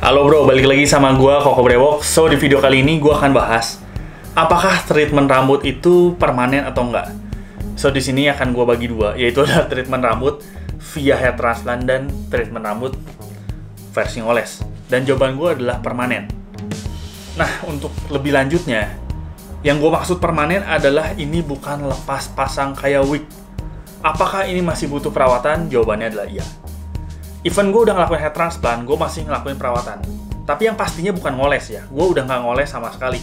Halo bro, balik lagi sama gua Koko Brewok. So, di video kali ini gua akan bahas apakah treatment rambut itu permanen atau enggak. So, di sini akan gua bagi dua, yaitu ada treatment rambut via hair transplant dan treatment rambut versi ngoles. Dan jawaban gua adalah permanen. Nah, untuk lebih lanjutnya, yang gua maksud permanen adalah ini bukan lepas pasang kayak wig. Apakah ini masih butuh perawatan? Jawabannya adalah iya. Even gue udah ngelakuin hair transplant, gue masih ngelakuin perawatan. Tapi yang pastinya bukan ngoles ya. Gue udah nggak ngoles sama sekali.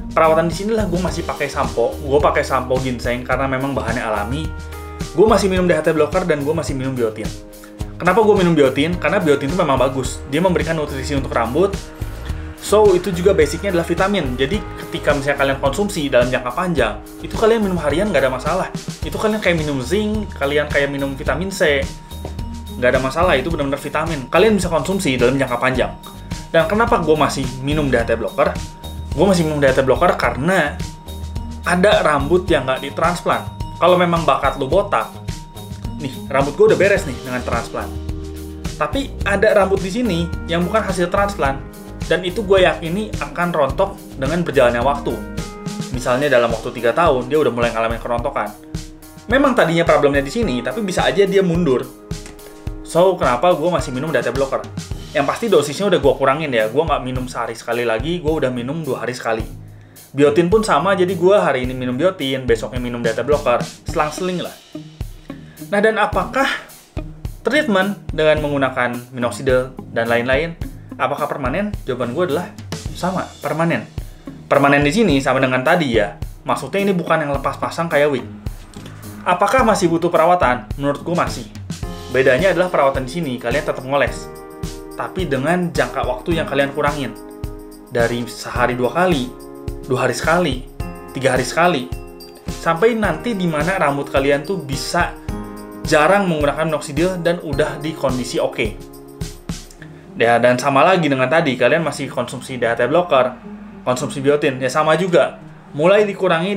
Perawatan di sinilah gue masih pakai sampo. Gue pakai sampo ginseng karena memang bahannya alami. Gue masih minum DHT blocker dan gue masih minum biotin. Kenapa gue minum biotin? Karena biotin itu memang bagus. Dia memberikan nutrisi untuk rambut. So, itu juga basicnya adalah vitamin. Jadi, ketika misalnya kalian konsumsi dalam jangka panjang, itu kalian minum harian nggak ada masalah. Itu kalian kayak minum zinc, kalian kayak minum vitamin C. Nggak ada masalah, itu benar-benar vitamin. Kalian bisa konsumsi dalam jangka panjang. Dan kenapa gue masih minum DHT blocker? Gue masih minum DHT blocker karena ada rambut yang nggak ditransplant. Kalau memang bakat lu botak, nih, rambut gue udah beres nih dengan transplant. Tapi ada rambut di sini yang bukan hasil transplant. Dan itu gue yakini akan rontok dengan berjalannya waktu. Misalnya dalam waktu 3 tahun, dia udah mulai ngalamin kerontokan. Memang tadinya problemnya di sini, tapi bisa aja dia mundur. So, kenapa gue masih minum DHT blocker? Yang pasti dosisnya udah gue kurangin ya. Gue nggak minum sehari sekali lagi, gue udah minum 2 hari sekali. Biotin pun sama, jadi gue hari ini minum biotin, besoknya minum DHT blocker. Selang-seling lah. Nah, dan apakah treatment dengan menggunakan minoxidil dan lain-lain, apakah permanen? Jawaban gue adalah sama, permanen. Permanen di sini sama dengan tadi ya. Maksudnya ini bukan yang lepas pasang kayak wig. Apakah masih butuh perawatan? Menurut gue masih. Bedanya adalah perawatan di sini, kalian tetap ngoles. Tapi dengan jangka waktu yang kalian kurangin. Dari sehari 2 kali, 2 hari sekali, 3 hari sekali. Sampai nanti di mana rambut kalian tuh bisa jarang menggunakan minoxidil dan udah di kondisi oke. Ya, dan sama lagi dengan tadi, kalian masih konsumsi DHT blocker, konsumsi biotin, ya sama juga. Mulai dikurangi.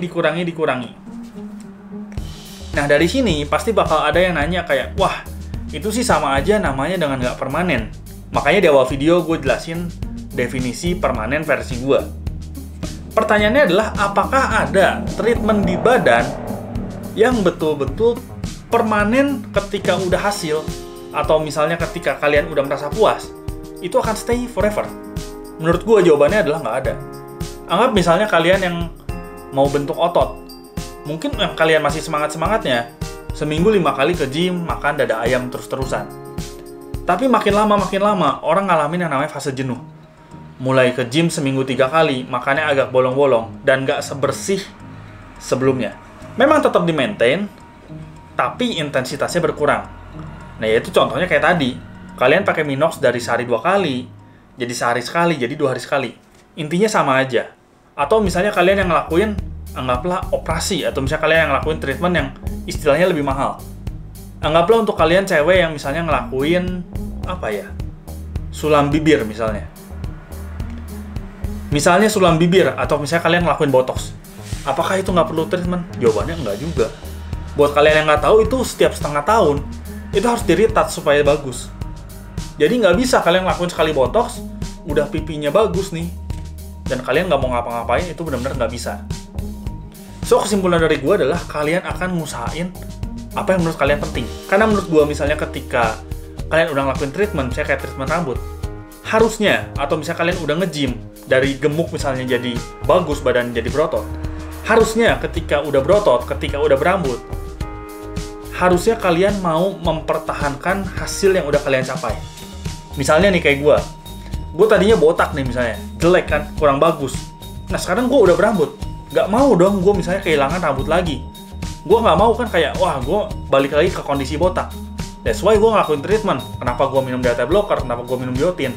Nah, dari sini pasti bakal ada yang nanya kayak, wah, itu sih sama aja namanya dengan nggak permanen. Makanya di awal video gue jelasin definisi permanen versi gue. Pertanyaannya adalah, apakah ada treatment di badan yang betul-betul permanen ketika udah hasil, atau misalnya ketika kalian udah merasa puas, itu akan stay forever? Menurut gue jawabannya adalah nggak ada. Anggap misalnya kalian yang mau bentuk otot. Mungkin yang kalian masih semangat-semangatnya, seminggu 5 kali ke gym, makan dada ayam terus-terusan. Tapi makin lama, orang ngalamin yang namanya fase jenuh. Mulai ke gym seminggu 3 kali, makannya agak bolong-bolong, dan nggak sebersih sebelumnya. Memang tetap di-maintain, tapi intensitasnya berkurang. Nah, yaitu contohnya kayak tadi. Kalian pakai Minox dari sehari 2 kali, jadi sehari sekali, jadi 2 hari sekali. Intinya sama aja. Atau misalnya kalian yang ngelakuin, anggaplah operasi, atau misalnya kalian yang ngelakuin treatment yang istilahnya lebih mahal. Anggaplah untuk kalian cewek yang misalnya ngelakuin, sulam bibir misalnya. Misalnya sulam bibir, atau misalnya kalian ngelakuin botox. Apakah itu nggak perlu treatment? Jawabannya nggak juga. Buat kalian yang nggak tahu, itu setiap setengah tahun, itu harus di-retouch supaya bagus. Jadi nggak bisa kalian ngelakuin sekali botox, udah pipinya bagus nih, dan kalian nggak mau ngapa-ngapain, itu benar-benar nggak bisa. So, kesimpulan dari gue adalah kalian akan ngusahain apa yang menurut kalian penting. Karena menurut gue, misalnya ketika kalian udah ngelakuin treatment, misalnya kayak treatment rambut, harusnya, atau misalnya kalian udah nge-gym, dari gemuk misalnya jadi bagus, badan jadi berotot, harusnya ketika udah berotot, ketika udah berambut, harusnya kalian mau mempertahankan hasil yang udah kalian capai. Misalnya nih kayak gue tadinya botak nih misalnya, jelek kan, kurang bagus. Nah, sekarang gue udah berambut. Gak mau dong gue misalnya kehilangan rambut lagi. Gue gak mau kan kayak, wah, gue balik lagi ke kondisi botak. That's why gue ngelakuin treatment. Kenapa gue minum DHT blocker, kenapa gue minum biotin.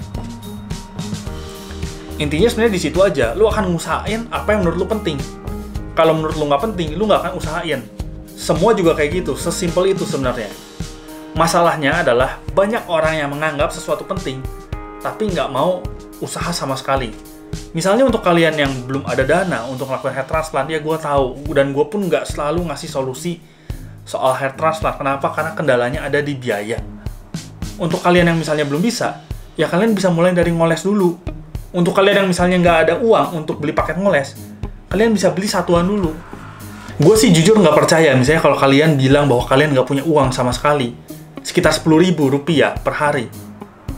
Intinya sebenarnya di situ aja. Lu akan ngusahain apa yang menurut lu penting. Kalau menurut lu gak penting, lu gak akan usahain. Semua juga kayak gitu, sesimpel itu sebenarnya. Masalahnya adalah banyak orang yang menganggap sesuatu penting, tapi nggak mau usaha sama sekali. Misalnya untuk kalian yang belum ada dana untuk melakukan hair transplant, ya gue tahu, dan gue pun nggak selalu ngasih solusi soal hair transplant. Kenapa? Karena kendalanya ada di biaya. Untuk kalian yang misalnya belum bisa, ya kalian bisa mulai dari ngoles dulu. Untuk kalian yang misalnya nggak ada uang untuk beli paket ngoles, kalian bisa beli satuan dulu. Gue sih jujur nggak percaya, misalnya kalau kalian bilang bahwa kalian nggak punya uang sama sekali, sekitar Rp10.000 per hari,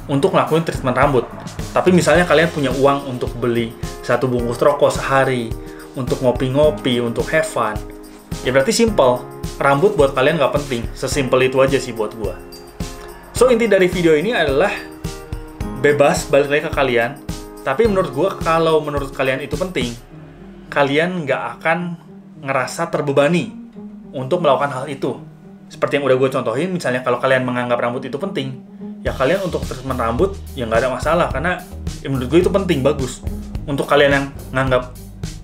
untuk ngelakuin treatment rambut. Tapi misalnya kalian punya uang untuk beli 1 bungkus rokok sehari, untuk ngopi-ngopi, untuk have fun, ya berarti simple. Rambut buat kalian nggak penting. Sesimpel itu aja sih buat gua. So, inti dari video ini adalah bebas, balik lagi ke kalian. Tapi menurut gua, kalau menurut kalian itu penting, kalian nggak akan ngerasa terbebani untuk melakukan hal itu. Seperti yang udah gue contohin, misalnya kalau kalian menganggap rambut itu penting, ya kalian untuk treatment rambut ya nggak ada masalah, karena ya menurut gue itu penting, bagus. Untuk kalian yang nganggap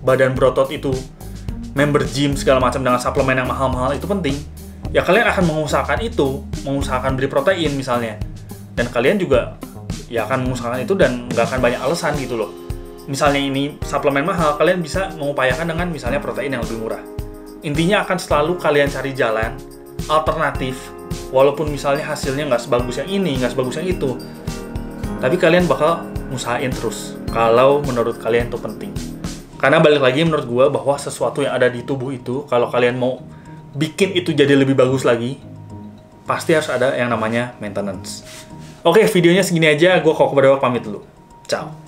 badan berotot itu, member gym segala macam dengan suplemen yang mahal-mahal itu penting, ya kalian akan mengusahakan itu, mengusahakan beli protein misalnya, dan kalian juga ya akan mengusahakan itu dan nggak akan banyak alasan gitu loh. Misalnya ini suplemen mahal, kalian bisa mengupayakan dengan misalnya protein yang lebih murah. Intinya akan selalu kalian cari jalan alternatif, walaupun misalnya hasilnya nggak sebagus yang ini, nggak sebagus yang itu, tapi kalian bakal ngusahain terus kalau menurut kalian itu penting. Karena balik lagi menurut gue bahwa sesuatu yang ada di tubuh itu, kalau kalian mau bikin itu jadi lebih bagus lagi, pasti harus ada yang namanya maintenance. Oke, videonya segini aja. Gue Koko Brewok pamit dulu. Ciao.